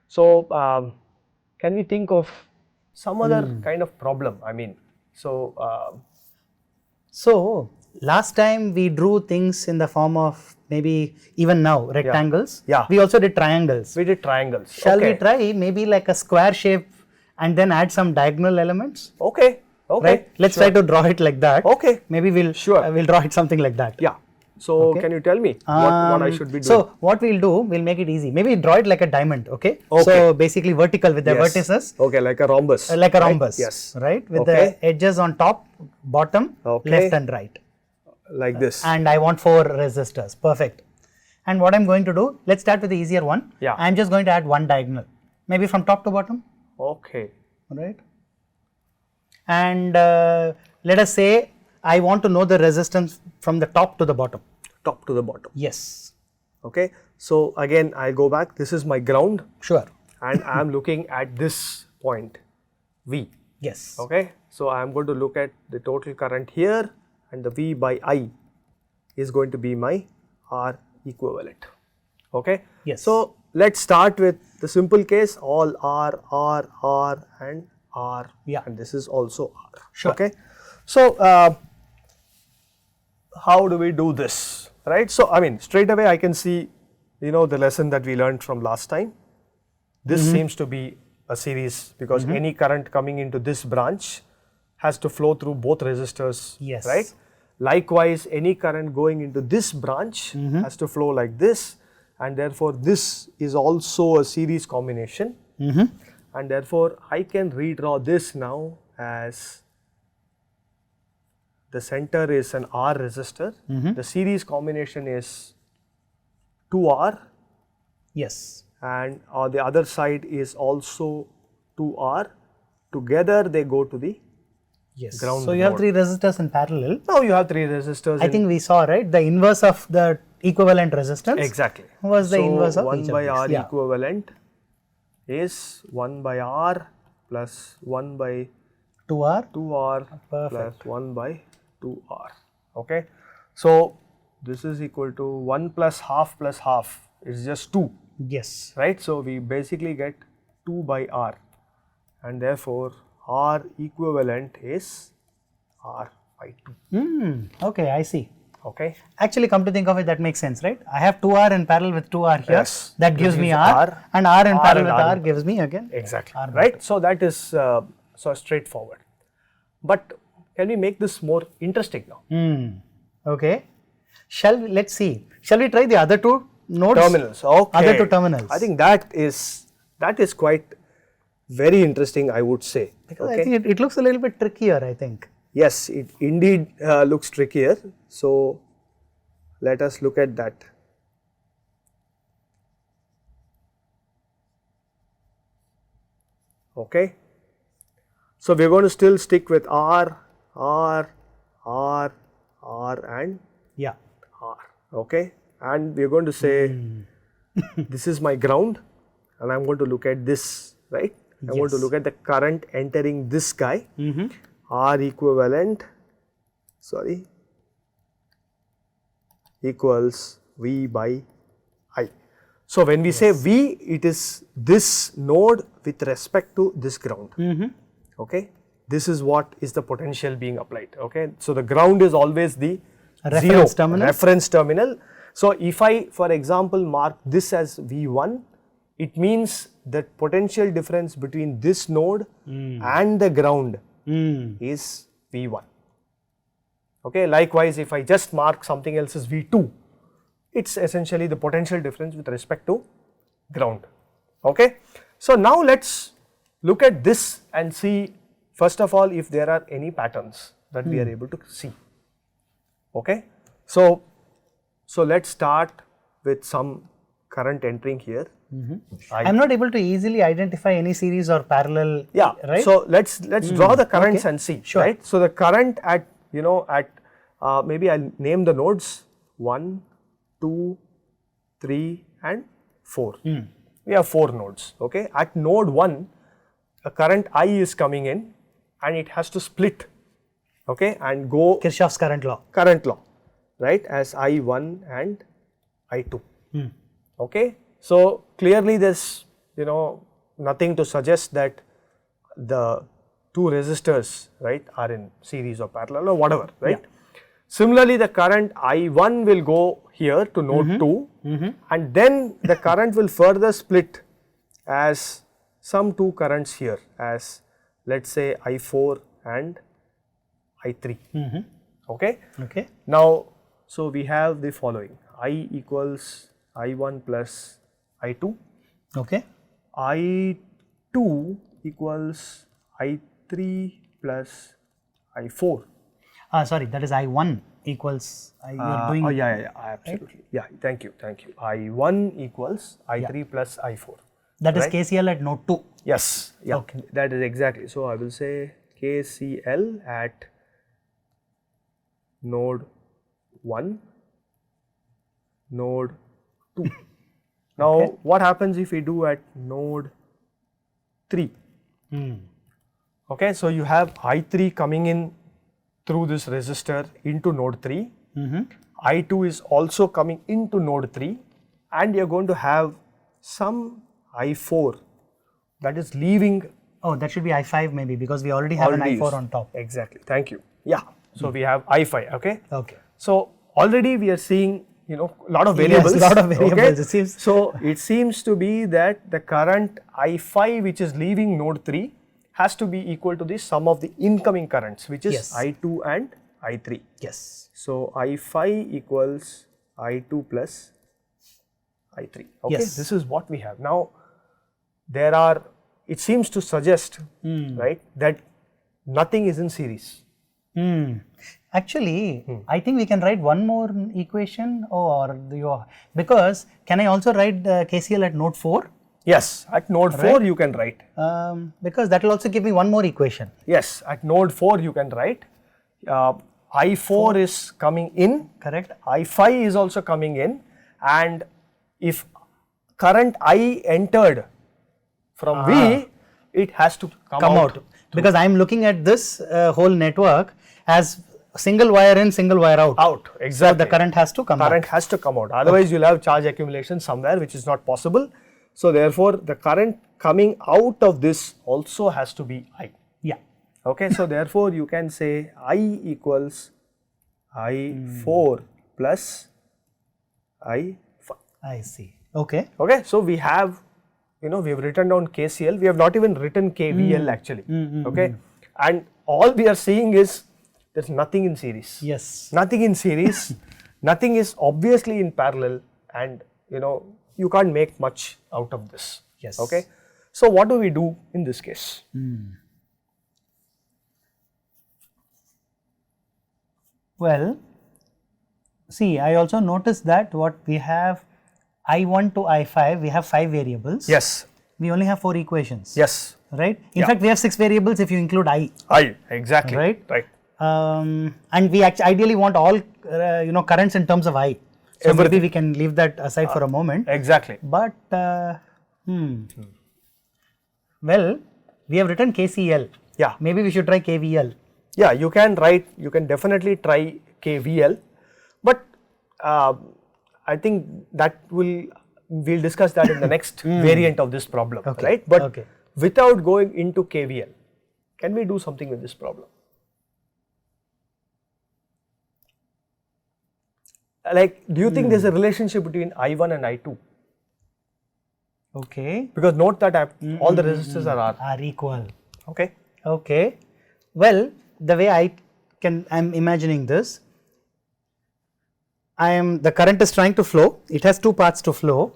So can we think of some other kind of problem? I mean, so So last time we drew things in the form of maybe even now rectangles. Yeah. We also did triangles. we did triangles. Shall okay. we try maybe like a square shape and then add some diagonal elements? Okay. Okay. Right. Let's try to draw it like that. Okay. Maybe we'll we'll draw it something like that. Yeah. So can you tell me what I should be doing? So what we'll do, we'll make it easy. Maybe draw it like a diamond. Okay. Okay. So basically vertical with the vertices. Okay, like a rhombus. Like a rhombus. Yes. Right. With the edges on top, bottom, left and right. Like this. And I want 4 resistors. Perfect. And what I'm going to do, let's start with the easier one. Yeah. I'm just going to add one diagonal, maybe from top to bottom. Okay. Right. And let us say I want to know the resistance from the top to the bottom. Top to the bottom. Yes. Okay. So again, I go back. This is my ground. Sure. And I am looking at this point, V. Yes. Okay. So I am going to look at the total current here, and the V by I is going to be my R equivalent. Okay. Yes. So let's start with the simple case, all R, R, R and R. Yeah. And this is also R. Sure. Okay. So how do we do this, right? So I mean, straight away I can see, the lesson that we learned from last time. This seems to be a series, because any current coming into this branch has to flow through both resistors. Yes. Right. Likewise, any current going into this branch has to flow like this, and therefore this is also a series combination. And therefore I can redraw this now as the center is an R resistor. The series combination is 2R. Yes. And on the other side is also 2R. Together they go to the ground. So you have node. 3 resistors in parallel. Now you have 3 resistors. I think we saw, right, the inverse of the equivalent resistance. Exactly. Was the inverse of 1 each by of R these. equivalent is 1 by R plus 1 by 2R. 2R Perfect. plus 1 by 2R. Okay. So this is equal to 1 plus half is just 2. Yes. Right. So we basically get 2 by R, and therefore R equivalent is R by 2. Okay, I see. Okay. Actually, come to think of it, that makes sense, right? I have 2R in parallel with 2R here. Yes. That gives me R, and R in parallel with R gives me again. Exactly. R by Right. So that is so straightforward. But can we make this more interesting now? Okay. Let's see. Shall we try the other 2 nodes? Terminals. Okay. Other 2 terminals. I think that is quite very interesting, I would say. Because I think it looks a little bit trickier, I think. Yes, it indeed looks trickier. So let us look at that. Okay. So we are going to still stick with R, R, R, R and Yeah. R. Okay. And we are going to say this is my ground, and I am going to look at this, right? I am going to look at the current entering this guy. R equivalent, equals V by I. So when we say V, it is this node with respect to this ground. Okay. This is what is the potential being applied. Okay. So the ground is always the reference terminal. So if I, for example, mark this as V1, it means that potential difference between this node and the ground is V1. Okay. Likewise, if I just mark something else as V2, it's essentially the potential difference with respect to ground. Okay. So now let's look at this and see, first of all, if there are any patterns that we are able to see. Okay. So let's start with some current entering here. I'm not able to easily identify any series or parallel. Yeah. Right. So let's draw the currents and see. Sure. Right. So the current at maybe I'll name the nodes 1, 2, 3 and 4. We have 4 nodes. Okay. At node 1, a current I is coming in, and it has to split. Okay, and go Kirchhoff's current law. Right, as I1 and I2. Okay. So clearly this nothing to suggest that the two resistors, right, are in series or parallel or whatever, right. Similarly, the current I1 will go here to node 2 and then the current will further split as some two currents here as let us say I4 and I3. Okay. Okay. Now, so we have the following: I equals I1 plus I2. Okay. I2 equals I3 plus I4. Sorry, that is I1 equals, you are doing. Oh yeah, absolutely. Right? Yeah, thank you. I1 equals I3 plus I4. That is KCL at node 2. Yes, yeah, Okay. that is exactly. So, I will say KCL at node 1, node 2. Now, what happens if we do at node 3? Okay, so you have I3 coming in through this resistor into node 3, I2 is also coming into node 3 and you are going to have some I4 that is leaving. Oh, that should be I5 maybe because we already have an I4 on top. Exactly, thank you. Yeah, so we have I5, okay. Okay. So already we are seeing, a lot of variables. Yes, lot of variables. Okay? It seems. So it seems to be that the current I5 which is leaving node 3 has to be equal to the sum of the incoming currents, which is I2 and I3. Yes. So I5 equals I2 plus I3. Okay, this is what we have. Now it seems to suggest, right, that nothing is in series. Actually, I think we can write one more equation because can I also write the KCL at node 4? Yes, at node 4 you can write. Because that will also give me one more equation. Yes, at node 4 you can write. I4 is coming in. Correct. I5 is also coming in, and if current I entered from V, it has to come out. Because I am looking at this whole network as single wire in, single wire out. Out, exactly. So the current has to come out. Current has to come out. Otherwise, you will have charge accumulation somewhere, which is not possible. So therefore, the current coming out of this also has to be I. Yeah. Okay. So therefore, you can say I equals I4 plus I5. I see. Okay. Okay. So we have, we have written down KCL. We have not even written KVL actually. Okay. And all we are seeing is there is nothing in series. Yes. Nothing in series. Nothing is obviously in parallel, and you can't make much out of this. Yes. Okay. So what do we do in this case? Well, see, I also noticed that what we have I1 to I5, we have 5 variables. Yes. We only have 4 equations. Yes. Right? In fact, we have 6 variables if you include I. Exactly. Right? Right. And we ideally want all, currents in terms of I. So maybe we can leave that aside for a moment. Exactly. But, well, we have written KCL. Yeah. Maybe we should try KVL. Yeah, you can definitely try KVL, but I think that we'll discuss that in the next variant of this problem, right? But without going into KVL, can we do something with this problem? Like, do you think there's a relationship between I1 and I2? Okay. Because note that all the resistors are equal. Okay. Okay. Well, the way I'm imagining this, the current is trying to flow. It has 2 paths to flow,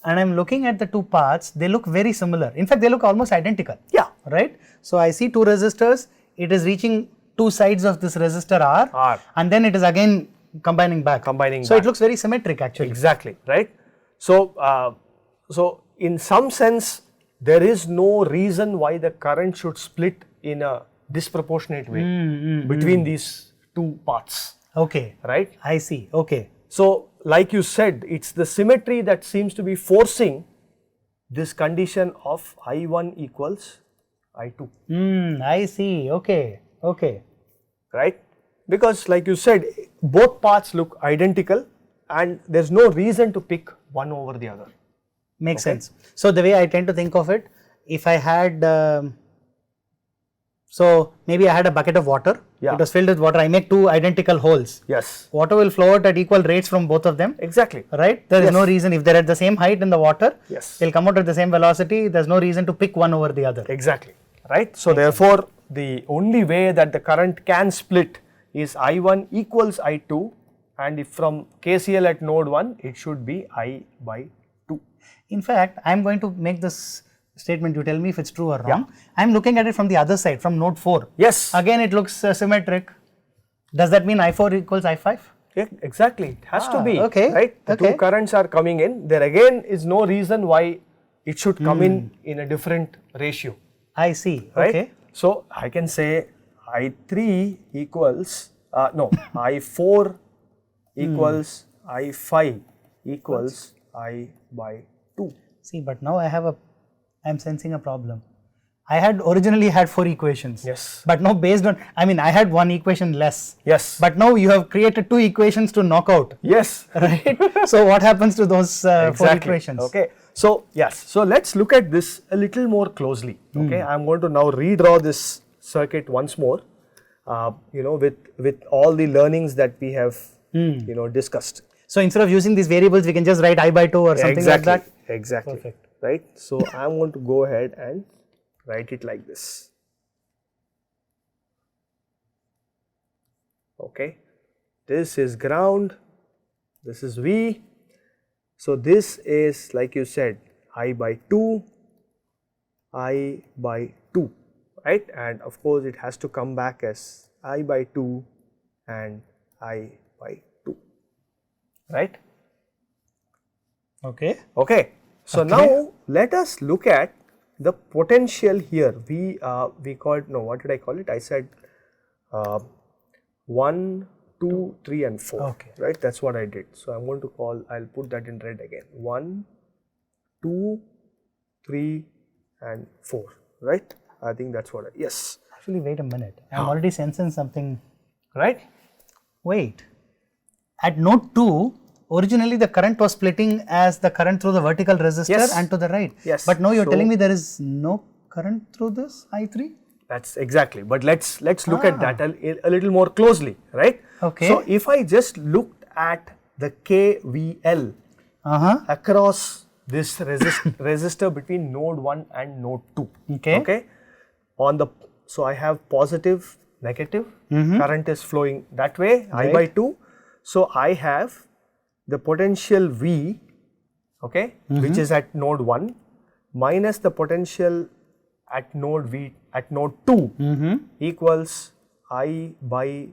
and I'm looking at the 2 paths. They look very similar. In fact, they look almost identical. Yeah. Right. So I see 2 resistors. It is reaching 2 sides of this resistor R, and then it is again combining back. So it looks very symmetric actually. Exactly. Right. So so in some sense, there is no reason why the current should split in a disproportionate way between these 2 paths. Okay. Right. I see. Okay. So like you said, it's the symmetry that seems to be forcing this condition of I1 equals I2. I see. Okay. Okay. Right. Because like you said, both paths look identical and there's no reason to pick one over the other. Makes sense. So the way I tend to think of it, if I had, so maybe I had a bucket of water. Yeah. It was filled with water. I make two identical holes. Yes. Water will flow out at equal rates from both of them. Exactly. Right? There is no reason, if they're at the same height in the water, Yes. they'll come out at the same velocity. There's no reason to pick one over the other. Exactly. Right. So therefore, the only way that the current can split is I1 equals I2, and if from KCL at node 1, it should be I by 2. In fact, I am going to make this statement, you tell me if it's true or wrong. I am looking at it from the other side, from node 4. Yes. Again, it looks symmetric. Does that mean I4 equals I5? Yeah, exactly. It has to be. Okay. Right. The two currents are coming in. There again is no reason why it should come in a different ratio. I see. Right? Okay. So I can say I3 equals, I4 equals I5 equals I by 2. See, but now I am sensing a problem. I had originally had 4 equations. Yes. But now based on, I mean, I had 1 equation less. Yes. But now you have created 2 equations to knock out. Yes. Right. So what happens to those 4 equations? Okay. So yes. So let's look at this a little more closely. Okay. I'm going to now redraw this circuit once more. With all the learnings that we have discussed. So instead of using these variables, we can just write I by 2 or something like that? Exactly. Perfect. Right. So I'm going to go ahead and write it like this. Okay. This is ground. This is V. So this is, like you said, I by 2, I by 2. Right, and of course it has to come back as I by 2 and I by 2, right? Okay. Okay. So now let us look at the potential here. We called, no, what did I call it? I said 1, 2, 3 and 4, okay. Right? That's what I did. So I'm going to I'll put that in red again. 1, 2, 3 and 4, right? I think that's what yes. Actually, wait a minute. I'm already sensing something. Right? Wait. At node 2, originally the current was splitting as the current through the vertical resistor and to the right. Yes. But now you're telling me there is no current through this I3? That's exactly. But let's look at that a little more closely, right? Okay. So if I just looked at the KVL across this resistor between node 1 and node 2. Okay. So I have positive, negative, current is flowing that way, I by 2. So I have the potential V, okay, which is at node 1 minus the potential at node 2 equals I by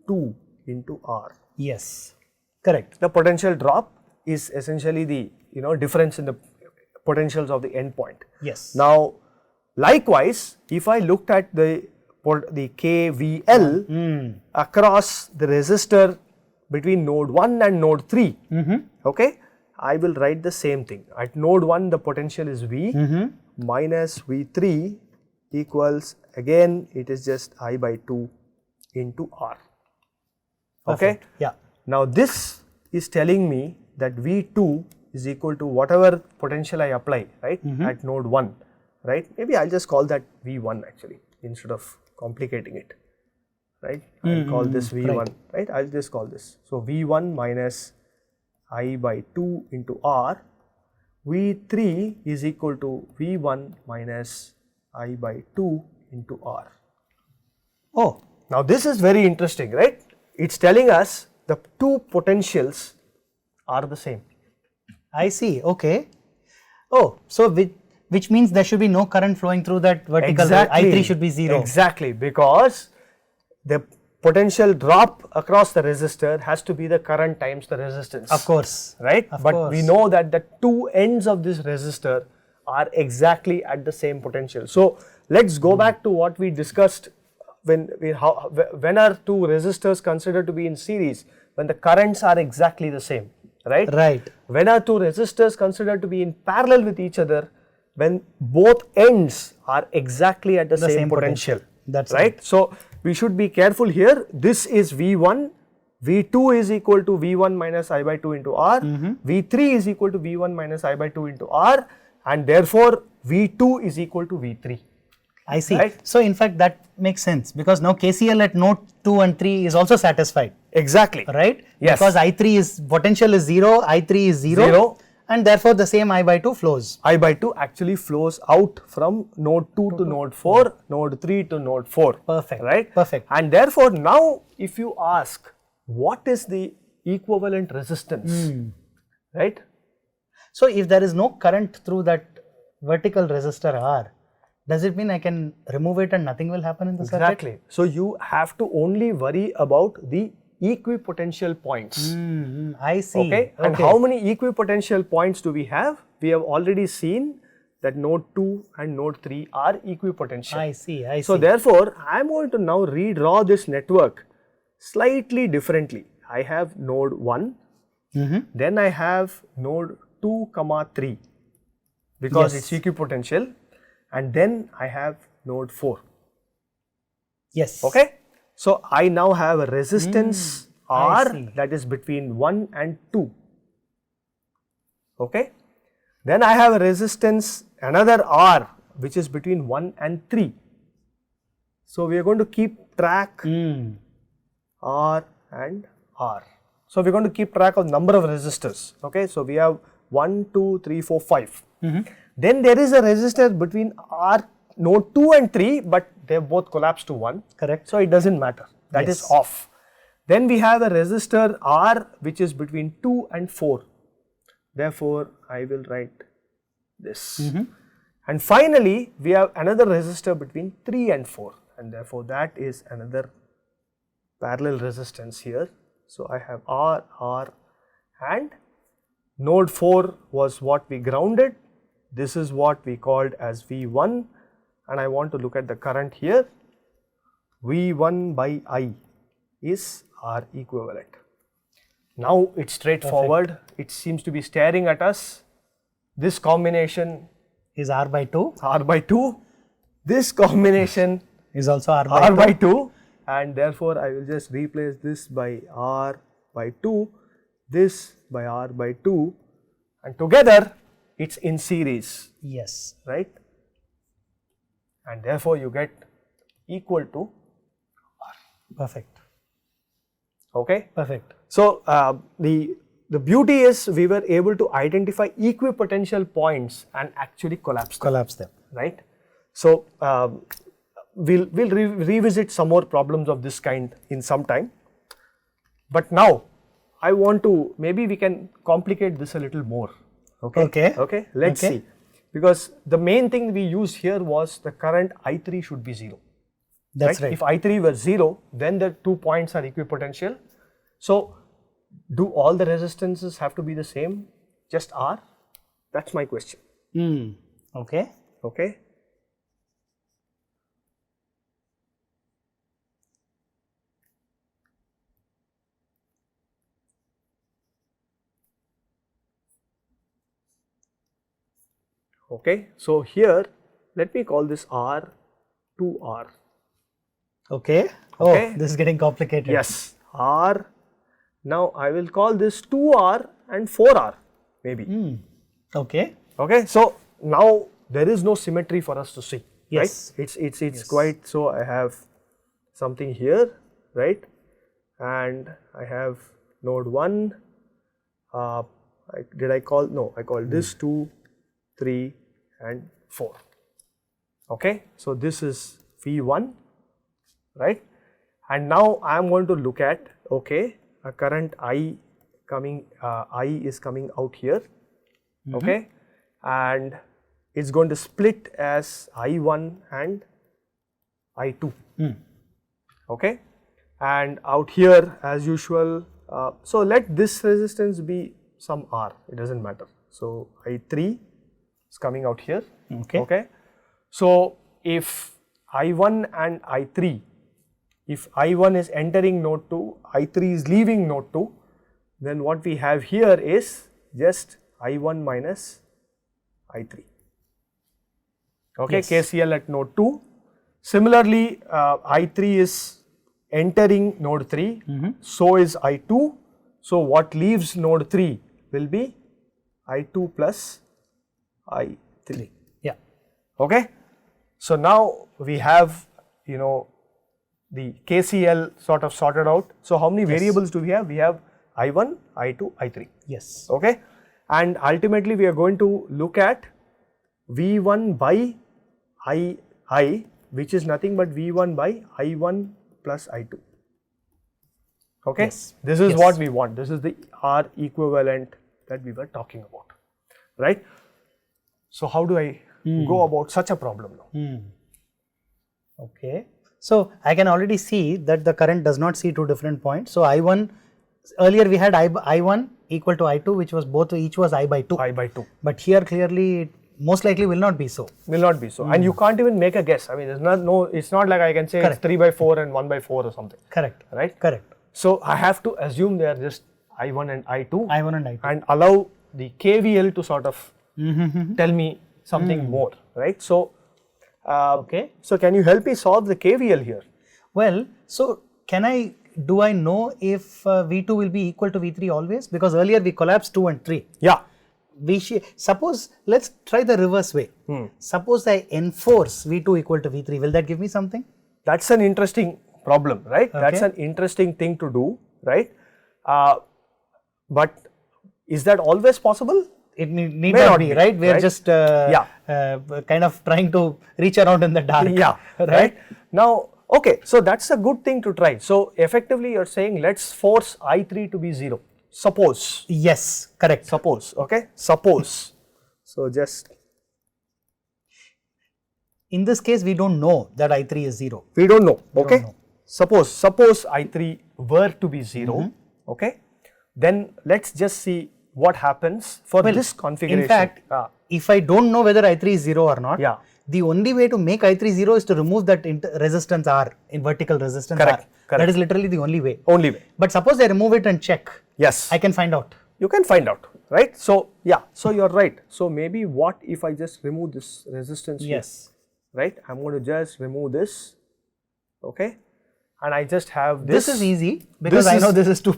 2 into R. Yes, correct. The potential drop is essentially the difference in the potentials of the endpoint. Yes. Now, likewise, if I looked at the KVL across the resistor between node 1 and node 3, okay, I will write the same thing. At node 1, the potential is V minus V3 equals, again, it is just I by 2 into R. Okay? Perfect. Yeah. Now, this is telling me that V2 is equal to whatever potential I apply, right, at node 1, right. Maybe I'll just call that V1 actually, instead of complicating it, right. I'll call this V1, right. I'll just call this. So, V1 minus I by 2 into R, V3 is equal to V1 minus I by 2 into R. Oh. Now, this is very interesting, right. It's telling us the two potentials are the same. I see, okay. Oh, so which means there should be no current flowing through that vertical, I3 should be 0. Exactly, because the potential drop across the resistor has to be the current times the resistance. Of course. Right? But we know that the two ends of this resistor are exactly at the same potential. So, let's go back to what we discussed when are two resistors considered to be in series? When the currents are exactly the same. Right? Right. When are two resistors considered to be in parallel with each other? When both ends are exactly at the same potential. That's right. So, we should be careful here. This is V1 V2 is equal to V1 minus I by 2 into R, V3 is equal to V1 minus I by 2 into R, and therefore V2 is equal to V3. I see. Right? So in fact that makes sense because now KCL at node 2 and 3 is also satisfied. Exactly. Right? Yes. Because I3 is, potential is 0, I3 is 0, and therefore the same I by 2 flows. I by 2 actually flows out from node 2 to node 4, node 3 to node 4. Perfect. Right? Perfect. And therefore now if you ask what is the equivalent resistance, right? So if there is no current through that vertical resistor R, does it mean I can remove it and nothing will happen in the circuit? Exactly. So you have to only worry about the equipotential points. I see. Okay. And how many equipotential points do we have? We have already seen that node 2 and node 3 are equipotential. I see. I see. So therefore, I am going to now redraw this network slightly differently. I have node 1, then I have node 2, 3 because it's equipotential, and then I have node 4. Yes. Okay. So I now have a resistance R that is between 1 and 2. Okay. Then I have a resistance, another R, which is between 1 and 3. So we are going to keep track R and R. So we are going to keep track of number of resistors. Okay. So we have 1, 2, 3, 4, 5. Then there is a resistor between R node 2 and 3, but they have both collapsed to 1. Correct. So it doesn't matter. That is off. Then we have a resistor R which is between 2 and 4. Therefore, I will write this. And finally, we have another resistor between 3 and 4, and therefore that is another parallel resistance here. So I have R, R, and node 4 was what we grounded. This is what we called as V1, and I want to look at the current here. V1 by I is R equivalent. Now it's straightforward. It seems to be staring at us. This combination is R by 2. R by 2. This combination is also R by 2. by 2, and therefore I will just replace this by R by 2, this by R by 2, and together it's in series. Yes. Right? And therefore you get equal to R. Perfect. Okay? Perfect. So the beauty is we were able to identify equipotential points and actually collapse them. Right? So we'll revisit some more problems of this kind in some time. But now I want to, maybe we can complicate this a little more. Okay. Let's see. Because the main thing we used here was the current I3 should be 0. That's right. If I3 were 0, then the 2 points are equipotential. So do all the resistances have to be the same? Just R? That's my question. Okay. Okay. Okay, so here let me call this R 2R. Okay. Oh, this is getting complicated. Yes, R. Now I will call this 2R and 4R maybe. Okay. Okay, so now there is no symmetry for us to see. Yes. Right? It's quite, so I have something here, right? And I have node 1. Did I call? No, I called this 2, 3 and 4. Okay, so this is V1, right? And now I am going to look at, okay, a current I coming, I is coming out here, okay, and it's going to split as I1 and I2, okay, and out here as usual, so let this resistance be some R, it doesn't matter. So I3 is coming out here, okay. So if I1 and I3, if I1 is entering node 2, I3 is leaving node 2, then what we have here is just I1 minus I3. Okay, KCL at node 2. Similarly, I3 is entering node 3, so is I2. So what leaves node 3 will be I2 plus I3. Yeah. Okay. So now we have, you know, the KCL sort of sorted out. So how many variables do we have? We have I1, I2, I3. Yes. Okay. And ultimately we are going to look at V1 by I, which is nothing but V1 by I1 plus I2. Okay. Yes. This is what we want. This is the R equivalent that we were talking about, right? So how do I go about such a problem now? Okay. So I can already see that the current does not see two different points. So I1, earlier we had I1 equal to I2, which was each was I by 2. I by 2. But here clearly it most likely will not be so. Will not be so. And you can't even make a guess. I mean, it's not like I can say it's 3 by 4 and 1 by 4 or something. Correct. Right? Correct. So I have to assume they are just I1 and I2. I1 and I2. And allow the KVL to sort of tell me something more, right? So, okay. So can you help me solve the KVL here? Well, so do I know if V2 will be equal to V3 always? Because earlier we collapsed 2 and 3. Yeah. Suppose, let's try the reverse way. Suppose I enforce V2 equal to V3, will that give me something? That's an interesting problem, right? Okay. That's an interesting thing to do, right? But is that always possible? It need not be, right? We are just kind of trying to reach around in the dark. Yeah, right? Now, okay, so that's a good thing to try. So effectively you're saying let's force I3 to be 0. Suppose. Yes, correct. Suppose, okay? Suppose. So just. In this case, we don't know that I3 is 0. We don't know, okay? Don't know. Suppose I3 were to be 0, okay? Then let's just see what happens for this configuration. In fact, if I don't know whether I3 is 0 or not, the only way to make I3 0 is to remove that resistance R, in vertical resistance R. Correct. That is literally the only way. Only way. But suppose I remove it and check. Yes. I can find out. You can find out, right? So, yeah, so you're right. So, maybe what if I just remove this resistance here, right? I'm going to just remove this, okay? And I just have this. This is easy because I know this is two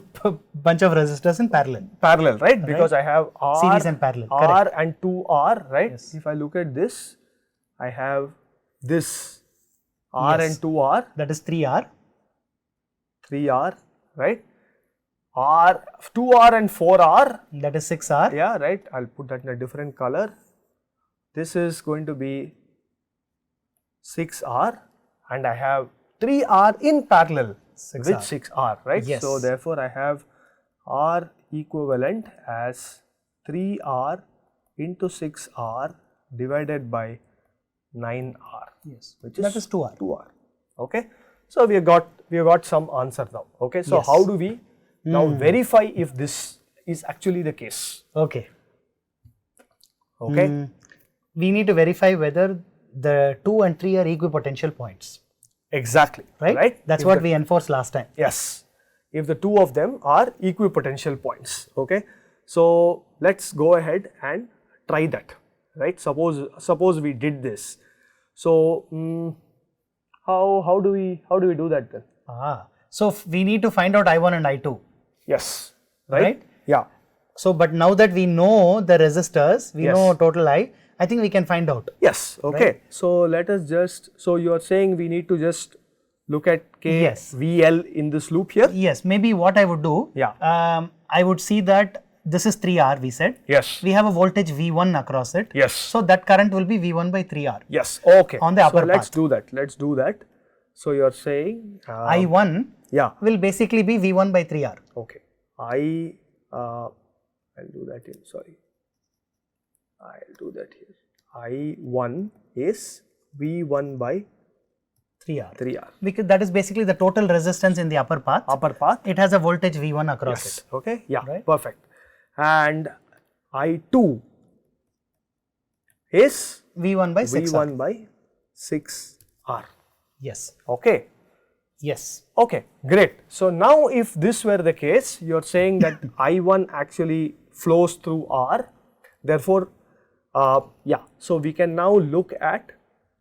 bunch of resistors in parallel. Parallel, right? Because I have R, series and parallel. R Correct. and 2R, right? Yes. If I look at this, I have this R and 2R. That is 3R. 3R, right? R, 2R and 4R. That is 6R. Yeah, right. I'll put that in a different color. This is going to be 6R and I have 3R in parallel 6R. with 6R, right? Yes. So therefore I have R equivalent as 3R into 6R divided by 9R. Yes. Which is that is 2R. 2R. Okay. So we have got some answer now. Okay. So how do we now verify if this is actually the case? Okay. Okay. We need to verify whether the 2 and 3 are equipotential points. Exactly. Right? That's what we enforced last time. Yes. If the two of them are equipotential points. Okay. So let's go ahead and try that. Right. Suppose we did this. So how do we do that then? So we need to find out I1 and I2. Yes. Right? Yeah. So but now that we know the resistors, we know total I think we can find out. Yes. Okay. Right? So let us just, so you are saying we need to just look at KVL in this loop here? Yes. Maybe what I would do, I would see that this is 3R we said. Yes. We have a voltage V1 across it. Yes. So that current will be V1 by 3R. Yes. Okay. On the upper path. Let's do that. Let's do that. So you are saying I1 will basically be V1 by 3R. Okay. I'll do that here. Sorry. I'll do that here. I1 is V1 by 3R. Because that is basically the total resistance in the upper path. It has a voltage V1 across it. Okay. Yeah. Right? Perfect. And I2 is V1 by 6R. V1 by 6R. Yes. Okay. Yes. Okay. Great. So now if this were the case, you are saying that I1 actually flows through R. Therefore, so we can now look at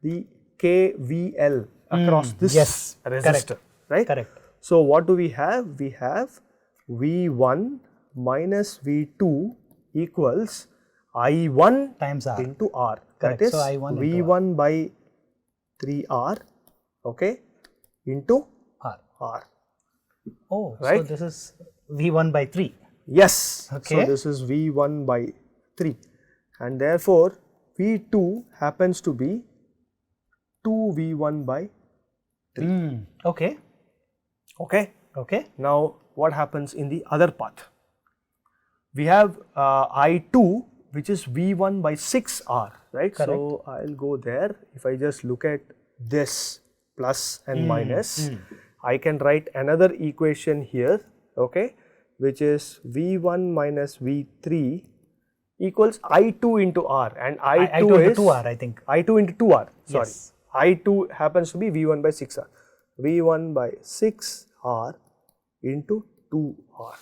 the KVL across this resistor, right? Correct. So what do we have? We have V1 minus V2 equals I1 times R. into R. Correct. That is So I1 into V1 by 3R, okay, into R. R. Oh, so Right? this is V1 by 3. Yes. Okay. So this is V1 by 3 and therefore V2 happens to be 2V1 by 3. Okay. Okay. Okay. Now what happens in the other path? We have I2 which is V1 by 6R, right? Correct. So I'll go there. If I just look at this plus and minus, I can write another equation here, okay, which is V1 minus V3 equals I2 into R, and I2, I2 is into 2R, I think. I2 into 2R, sorry. Yes. I2 happens to be V1 by 6R. V1 by 6R into 2R.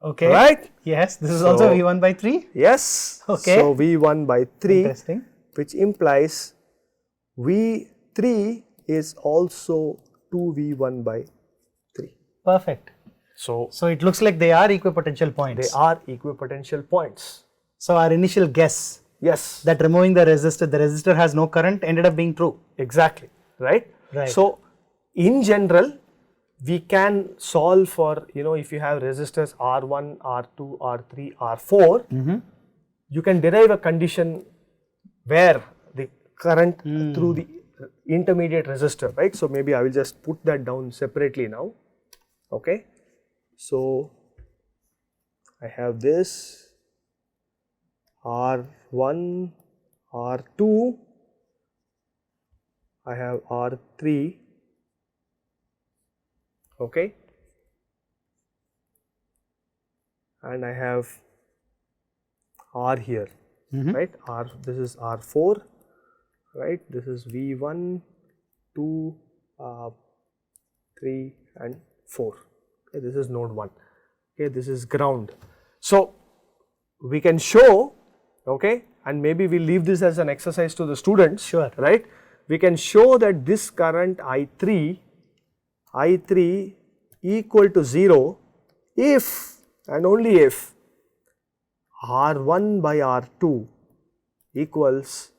Okay. Right? Yes, this is So- also V1 by 3. Yes. Okay. So V1 by 3, Interesting. which implies V3 is also 2V1 by 3. Perfect. So So it looks like they are equipotential they points. are equipotential points. So our initial guess Yes. that removing the resistor has no current ended up being true. Exactly. Right? Right. So in general, we can solve for, if you have resistors R1, R2, R3, R4, you can derive a condition where the current through the intermediate resistor, right? So maybe I will just put that down separately now, okay? So I have this R1, R2, I have R3, okay, and I have R here, right? R, this is R4, right? This is V1, 2, 3 and 4. Okay, this is node 1. Okay, this is ground. So we can show, okay, and maybe we leave this as an exercise to the students. Sure. Right? We can show that this current I3 equal to 0 if and only if R1 by R2 equals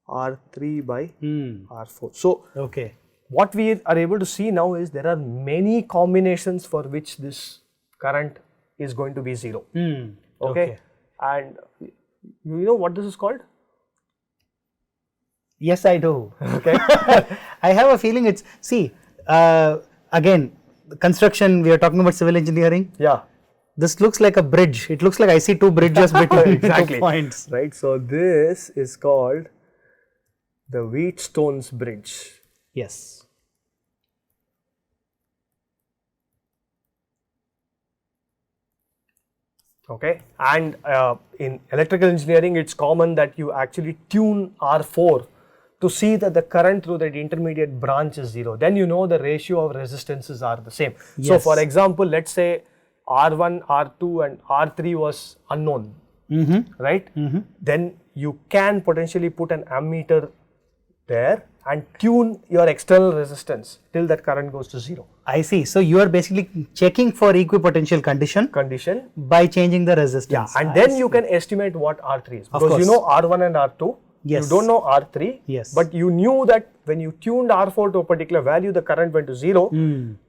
R3 by R4. So Okay. what we are able to see now is there are many combinations for which this current is going to be 0. Okay. And you know what this is called? Yes, I do. Okay. I have a feeling it's, see, again, construction, we are talking about civil engineering. Yeah. This looks like a bridge. It looks like I see two bridges between Exactly. 2 points. Right. So this is called the Wheatstone's bridge. Yes. Okay. And in electrical engineering, it's common that you actually tune R4 to see that the current through that intermediate branch is 0. Then you know the ratio of resistances are the same. So Yes. for example, let's say R1, R2 and R3 was unknown, right? Then you can potentially put an ammeter there and tune your external resistance till that current goes to 0. I see. So you are basically checking for equipotential condition by changing the resistance. And then you can estimate what R3 is, because you know R1 and R2, Yes. you don't know R3, Yes. but you knew that when you tuned R4 to a particular value, the current went to 0,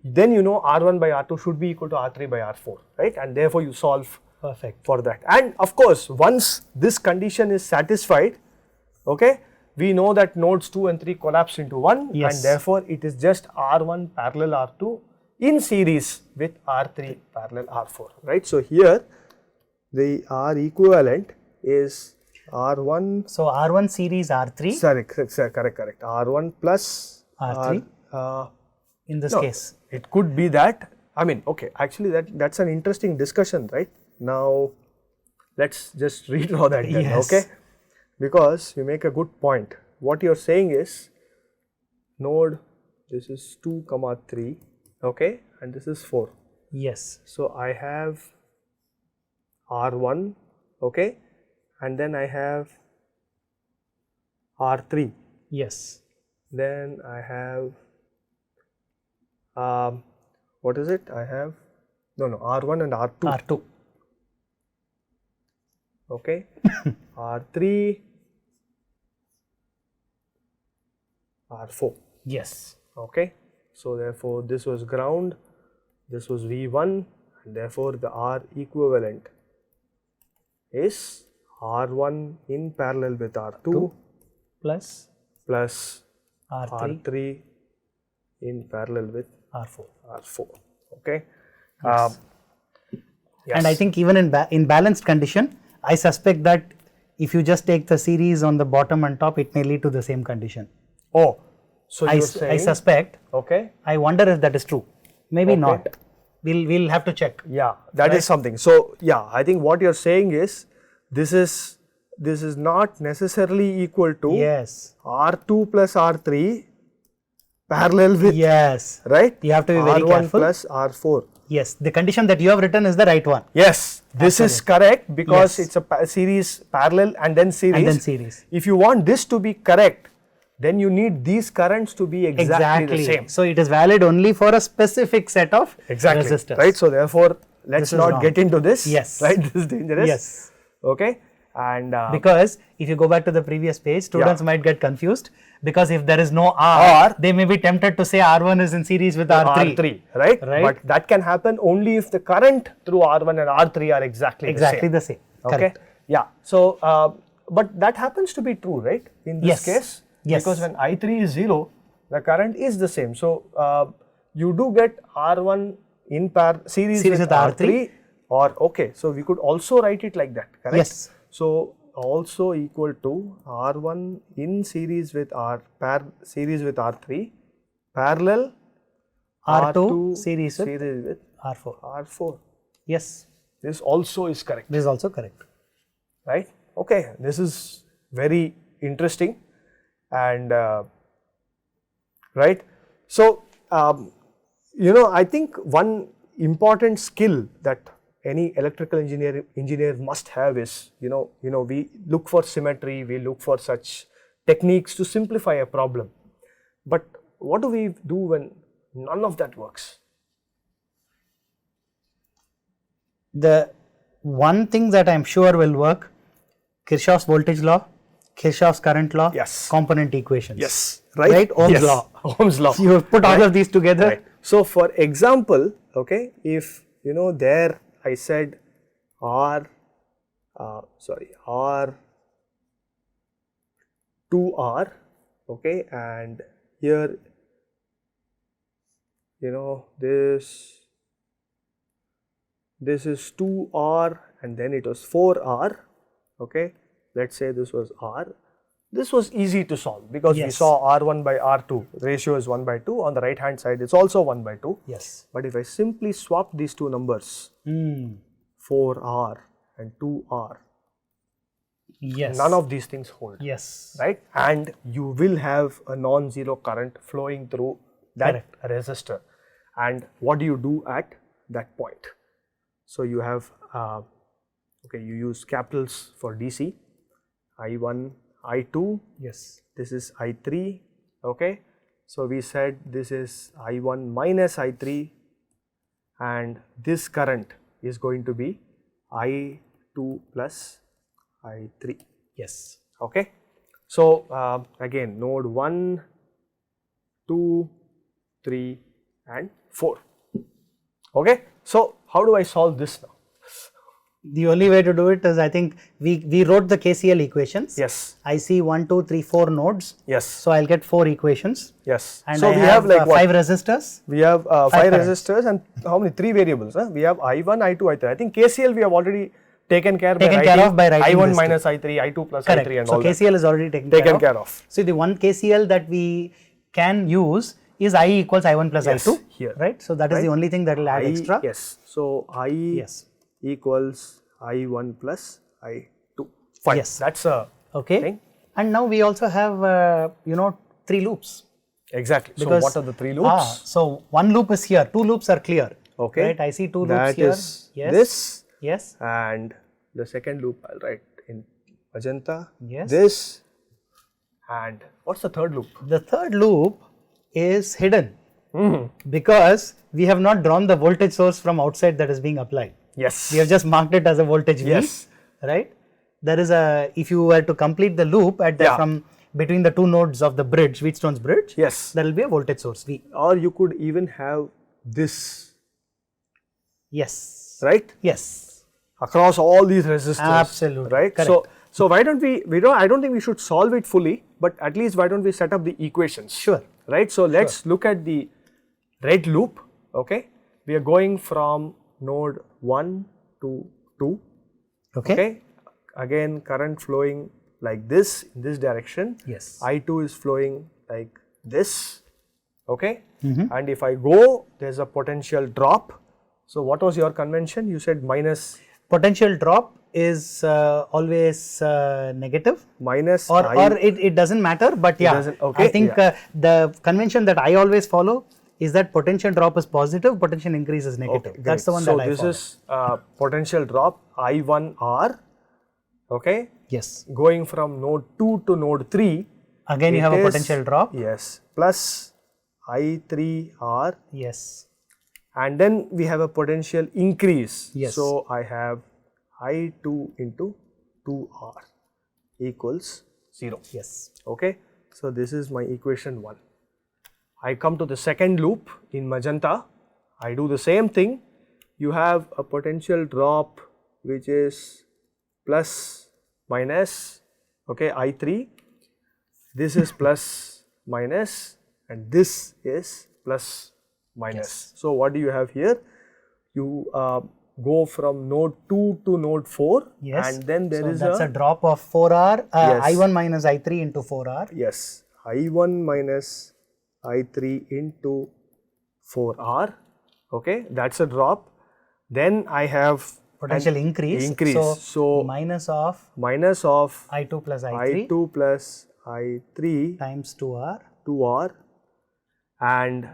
then you know R1 by R2 should be equal to R3 by R4, right? And therefore you solve Perfect. for that. And of course, once this condition is satisfied, okay, we know that nodes 2 and 3 collapse into 1, Yes. and therefore it is just R1 parallel R2 in series with R3 parallel R4, right? So here the R equivalent is R1, So R1 series R3 correct, R1 plus R3 in this case. It could be that, I mean, okay, actually that's an interesting discussion, right? Now let's just redraw that then, Yes. okay? Because you make a good point. What you're saying is node, this is 2, 3, okay, and this is 4. Yes. So I have R1, okay, and then I have R3, Yes. then I have what is it? I have, no, R1 and R2. R2. Okay. R3, R4. Yes. Okay. So therefore this was ground, this was V1, and therefore the R equivalent is R1 in parallel with R2 plus R3 in parallel with R4. R4. Okay. Yes. Yes. And I think even in balanced condition, I suspect that if you just take the series on the bottom and top, it may lead to the same condition. Oh, so you're saying, I suspect. okay. I wonder if that is true. Maybe not. We'll have to check. Yeah, that is something. So yeah, I think what you're saying is this is not necessarily equal to Yes. R2 plus R3 parallel with, Yes. right? You have to be very R1 careful. plus R4. Yes. The condition that you have written is the right one. Yes, this is correct because Yes. it's a series parallel and then series. And then series. If you want this to be correct, then you need these currents to be exactly the same. So it is valid only for a specific set of resistors. Right. So therefore, let's not wrong. get into this. Yes. Right. This is dangerous. Yes. Okay. And Because if you go back to the previous page, students might get confused because if there is no R, they may be tempted to say R1 is in series with R3. Right? Right. But that can happen only if the current through R1 and R3 are exactly the same. Okay. Correct. Yeah. So, but that happens to be true, right? In this case, Yes. because when I3 is 0, the current is the same. So, you do get R1 in series with R3 or okay. So, we could also write it like that, correct? Yes. So, also equal to R1 in series with series with R3 parallel R2 series with R4. R4. Yes. This also is correct. This is also correct. Right? Okay. This is very interesting and right. So, I think one important skill that any electrical engineer must have is, we look for symmetry, we look for such techniques to simplify a problem. But what do we do when none of that works? The one thing that I am sure will work, Kirchhoff's voltage law, Kirchhoff's current law, component equations. Yes, right? Ohm's law. Ohm's law. You put all of these together. Right. So, for example, okay, if there I said R2R, okay, and here, this is 2R and then it was 4R, okay, let's say this was R. This was easy to solve because we saw R1 by R2, ratio is 1 by 2, on the right hand side it's also 1 by 2. Yes. But if I simply swap these two numbers, 4R and 2R, none of these things hold. Yes. Right? And you will have a non-zero current flowing through that resistor. And what do you do at that point? So you have, you use capitals for DC, I1, I2, yes, this is I3, okay. So we said this is I1 minus I3 and this current is going to be I2 plus I3. Yes. Okay. So again node 1, 2, 3 and 4. Okay. So how do I solve this now? The only way to do it is, I think we wrote the KCL equations. Yes. I see 1, 2, 3, 4 nodes. Yes. So I'll get 4 equations. Yes. And so I we have like 5 resistors. We have 5 resistors and how many? 3 variables. Huh? We have I1, I2, I3. I think KCL we have already taken care of by writing I1 minus I3, I2 plus I3 and all that. So KCL is already taken care of. So the one KCL that we can use is I equals I1 plus I2 here. Right. So that is the only thing that will add extra. Yes. So I equals I1 plus I2. Fine. Yes. That's a thing. And now we also have 3 loops. Exactly. Because so what are the 3 loops? So one loop is here, 2 loops are clear. Okay. Right. I see 2 loops that here. Is this. Yes. And the second loop I'll write in magenta. Yes. This. And what's the third loop? The third loop is hidden. because we have not drawn the voltage source from outside that is being applied. Yes. We have just marked it as a voltage V, Yes. right? There is a, if you were to complete the loop at the, Yeah. from between the two nodes of the bridge, Wheatstone's bridge, Yes. there will be a voltage source V. Or you could even have this, Yes. right? Yes. Across all these resistors. Absolutely. Right? Correct. So why don't I don't think we should solve it fully, but at least why don't we set up the equations? Sure. Right? So let's look at the red loop, okay? We are going from node 1 to 2, okay? Again, current flowing like this in this direction. Yes. I2 is flowing like this, okay? And if I go, there's a potential drop. So what was your convention? You said minus. Potential drop is always negative, Minus or I, it doesn't matter, but yeah, doesn't- okay, I think the convention that I always follow is that potential drop is positive, potential increase is negative. okay, That's the one so that I follow. this is potential drop I1R, okay? Yes. Going from node 2 to node 3. Again, you it have a is- potential drop. Yes, plus I3R, Yes. and then we have a potential increase. Yes. So I have I2 into 2R equals 0. Yes. Okay. So this is my equation 1. I come to the second loop in magenta. I do the same thing. You have a potential drop which is plus minus, okay, I3. This is plus minus, and this is plus minus. Yes. So what do you have here? You go from node 2 to node 4, Yes. and then there So is that's a drop of 4R, Yes. I1 minus I3 into 4R. yes, I1 minus I3 into 4R, okay, that's a drop. Then I have Potential an increase. So minus of I2 plus I3 I2 plus I3 times 2R. 2R, and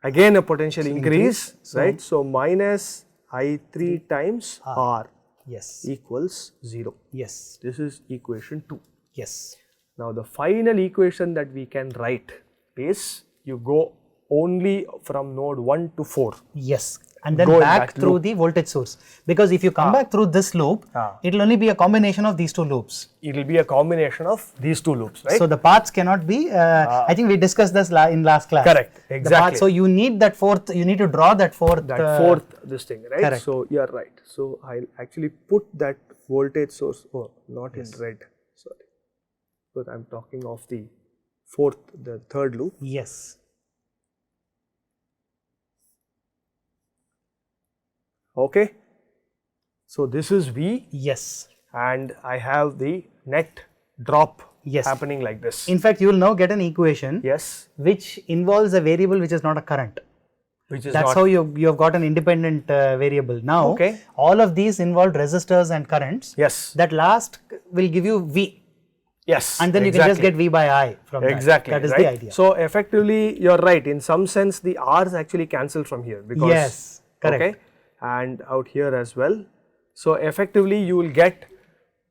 again a potential increase, right? So minus I3 times R Yes. equals 0. Yes. This is equation 2. Yes. Now the final equation that we can write is you go only from node 1 to 4. Yes. And then Go in back that through loop. the voltage source. Because if you come back through this loop, it will only be a combination of these two loops. It will be a combination of these two loops, right? So the paths cannot be, I think we discussed this in last class. Correct, The exactly. path, so you need that fourth, you need to draw that fourth. This thing, right? correct. So you are right. So I'll actually put that voltage source, not in red, sorry. But I'm talking of the third loop. Yes. Okay. So this is V, Yes. and I have the net drop Yes. happening like this. In fact, you will now get an equation Yes, which involves a variable which is not a current. which is That's not how you have got an independent variable. Now, Okay. all of these involved resistors and currents. yes, That last will give you V, yes, and then you can just get V by I from that. exactly. That is right? the idea. So effectively, you're right. In some sense, the R's actually cancel from here because Yes, correct. Okay, and out here as well. So effectively, you will get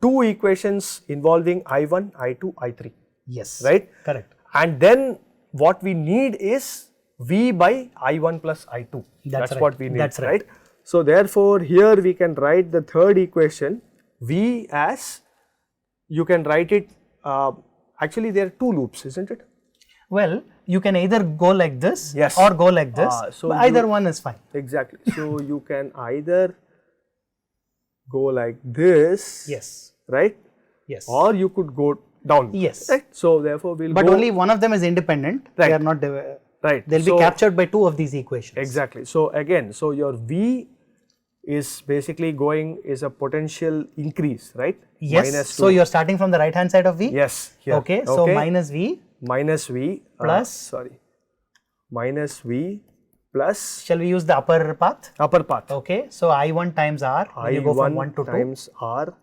two equations involving I1, I2, I3, Yes. right? Correct. And then what we need is V by I1 plus I2. That's right. what we need, That's right. So therefore, here we can write the third equation V as, you can write it, actually there are two loops, isn't it? Well, you can either go like this Yes. or go like this. So but either one is fine. Exactly. So you can either go like this, Yes. right? Yes. Or you could go down. Yes. Right? So therefore, we'll But go only one of them is independent. Right. They are not. right. They'll So be captured by two of these equations. Exactly. So again, so your V is basically going is a potential increase, right? Yes. Minus So 2. you're starting from the right hand side of V. Yes. Here. Okay. So minus V. minus V plus- minus V plus Shall we use the upper path? upper path. Okay. So I1 times R. When you go from 1 to 2. times R.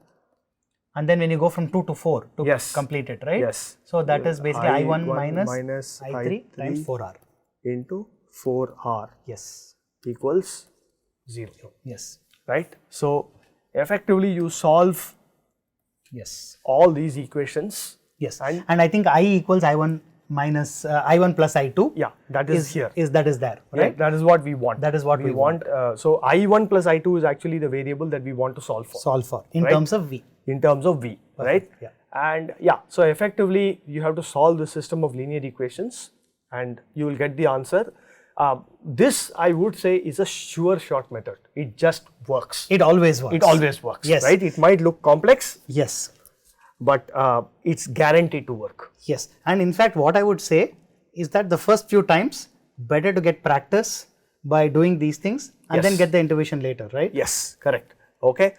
And then when you go from 2 to 4 to Yes. complete it, right? Yes. So that is basically I1 minus minus I3 times 4R. into 4R Yes. equals 0, Yes. right? So effectively you solve Yes. all these equations. Yes. And- And I think I equals I1 minus I1 plus I2. Yeah, that is here. That is there, right? Right, that is what we want. That is what we want. So I1 plus I2 is actually the variable that we want to solve for. Solve for in right? terms of V. In terms of V, right? Yeah. And yeah, so effectively you have to solve the system of linear equations and you will get the answer. This I would say is a sure shot method. It just works. It always works. It always works, Yes. right? It might look complex, Yes. but it's guaranteed to work. Yes. And in fact, what I would say is that the first few times, better to get practice by doing these things and then Yes. get the intuition later, right? Yes, correct. Okay,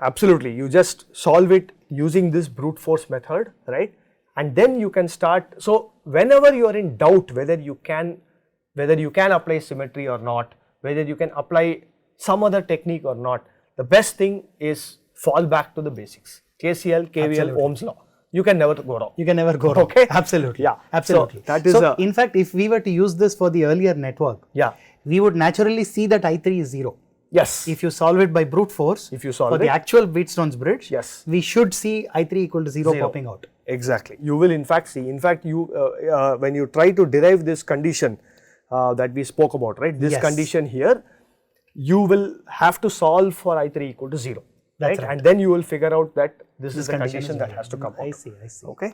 absolutely. You just solve it using this brute force method, right? And then you can start. So whenever you are in doubt whether you can apply symmetry or not, whether you can apply some other technique or not, the best thing is fall back to the basics. KCL, KVL, Absolutely. Ohm's law. You can never go wrong. You can never go wrong. Okay. Absolutely. Yeah. Absolutely. So that is so in fact, if we were to use this for the earlier network, yeah. we would naturally see that I3 is 0. Yes. If you solve it by brute force, If you solve for it, the actual Wheatstone's bridge, yes. we should see I3 equal to 0 popping out. Exactly. You will in fact see. In fact, you when you try to derive this condition that we spoke about, right? This Yes. condition here, you will have to solve for I3 equal to 0. That's right. And then you will figure out that this is the condition condition is that valid. has to come out. I see. Okay.